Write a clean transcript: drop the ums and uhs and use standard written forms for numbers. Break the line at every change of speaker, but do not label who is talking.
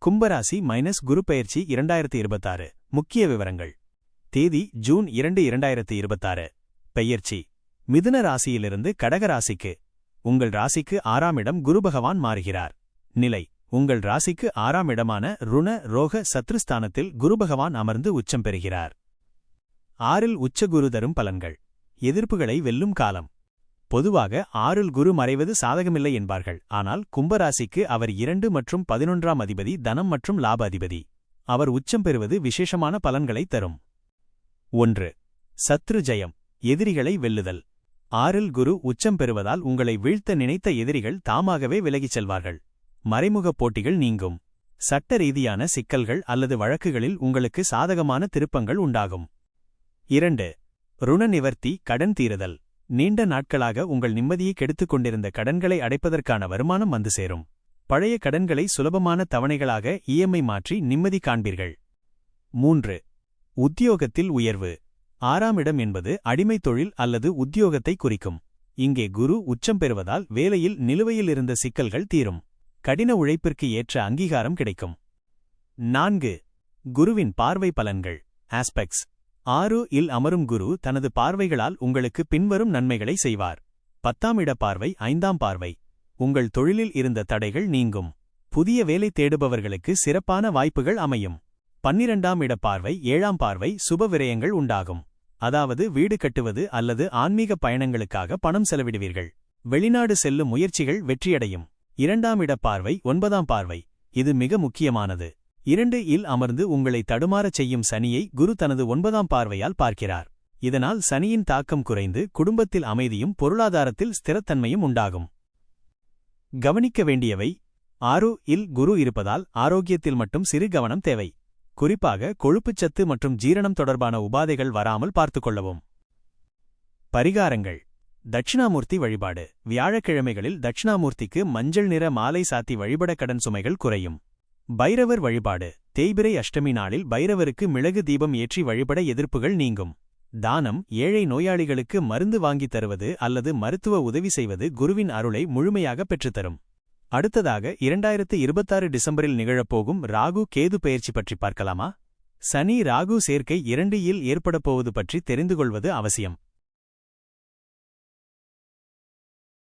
கும்பராசி குரு பெயர்ச்சி 2026 முக்கிய விவரங்கள். தேதி ஜூன் 2, 2026. பெயர்ச்சி மிதுன ராசியிலிருந்து கடக ராசிக்கு. உங்கள் ராசிக்கு 6ஆம் இடம் குரு பகவான் மாறுகிறார். நிலை உங்கள் ராசிக்கு 6ஆம் இடமான ருண ரோக சத்ருஸ்தானத்தில் குரு பகவான் அமர்ந்து உச்சம் பெறுகிறார். 6இல் உச்ச குரு தரும் பலன்கள். எதிர்ப்புகளை வெல்லும் காலம். பொதுவாக 6இல் குரு மறைவது சாதகமில்லை என்பார்கள். ஆனால் கும்பராசிக்கு அவர் 2 மற்றும் 11ஆம் அதிபதி, தனம் மற்றும் லாப அதிபதி. அவர் உச்சம் பெறுவது விசேஷமான பலன்களை தரும். 1. சத்ரு ஜெயம். எதிரிகளை வெல்லுதல். 6இல் குரு உச்சம் பெறுவதால் உங்களை வீழ்த்த நினைத்த எதிரிகள் தாமாகவே விலகிச் செல்வார்கள். மறைமுகப் போட்டிகள் நீங்கும். சட்ட ரீதியான சிக்கல்கள் அல்லது வழக்குகளில் உங்களுக்கு சாதகமான திருப்பங்கள் உண்டாகும். 2. ருண நிவர்த்தி. கடன் தீருதல். நீண்ட நாட்களாக உங்கள் நிம்மதியை கெடுத்துக் கொண்டிருந்த கடன்களை அடைப்பதற்கான வருமானம் வந்து சேரும். பழைய கடன்களை சுலபமான தவணைகளாக இஎம்ஐ மாற்றி நிம்மதி காண்பீர்கள். 3. உத்தியோகத்தில் உயர்வு. 6ஆம் இடம் என்பது அடிமைத் தொழில் அல்லது உத்தியோகத்தை குறிக்கும். இங்கே குரு உச்சம் பெறுவதால் வேலையில் நிலுவையில் இருந்த சிக்கல்கள் தீரும். கடின உழைப்பிற்கு ஏற்ற அங்கீகாரம் கிடைக்கும். 4. குருவின் பார்வை பலன்கள். ஆஸ்பெக்ட்ஸ். 6இல் அமரும் குரு தனது பார்வைகளால் உங்களுக்கு பின்வரும் நன்மைகளை செய்வார். 10ஆம் இட பார்வை. 5ஆம் பார்வை. உங்கள் தொழிலில் இருந்த தடைகள் நீங்கும். புதிய வேலை தேடுபவர்களுக்கு சிறப்பான வாய்ப்புகள் அமையும். 12ஆம் இட பார்வை. 7ஆம் பார்வை. சுப விரயங்கள் உண்டாகும். அதாவது வீடு கட்டுவது அல்லது ஆன்மீக பயணங்களுக்காக பணம் செலவிடுவீர்கள். வெளிநாடு செல்லும் முயற்சிகள் வெற்றியடையும். 2ஆம் இட பார்வை. 9ஆம் பார்வை. இது மிக முக்கியமானது. 2இல் அமர்ந்து உங்களை தடுமாறச் செய்யும் சனியை குரு தனது 9ஆம் பார்வையால் பார்க்கிறார். இதனால் சனியின் தாக்கம் குறைந்து குடும்பத்தில் அமைதியும் பொருளாதாரத்தில் ஸ்திரத்தன்மையும் உண்டாகும். கவனிக்க வேண்டியவை. 6இல் குரு இருப்பதால் ஆரோக்கியத்தில் மட்டும் சிறு கவனம் தேவை. குறிப்பாக கொழுப்புச்சத்து மற்றும் ஜீரணம் தொடர்பான உபாதைகள் வராமல் பார்த்துக்கொள்ளவும். பரிகாரங்கள். தட்சிணாமூர்த்தி வழிபாடு. வியாழக்கிழமைகளில் தட்சிணாமூர்த்திக்கு மஞ்சள் நிற மாலை சாத்தி வழிபட கடன் சுமைகள் குறையும். பைரவர் வழிபாடு. தேய்பிறை அஷ்டமி நாளில் பைரவருக்கு மிளகு தீபம் ஏற்றி வழிபட எதிர்ப்புகள் நீங்கும். தானம். ஏழை நோயாளிகளுக்கு மருந்து வாங்கித் தருவது அல்லது மருத்துவ உதவி செய்வது குருவின் அருளை முழுமையாக பெற்றுத்தரும். அடுத்ததாக 2026 டிசம்பரில் நிகழப்போகும் ராகு கேது பெயர்ச்சி பற்றி பார்க்கலாமா? சனி ராகு சேர்க்கை 2இல் ஏற்படப்போவது பற்றி தெரிந்துகொள்வது அவசியம்.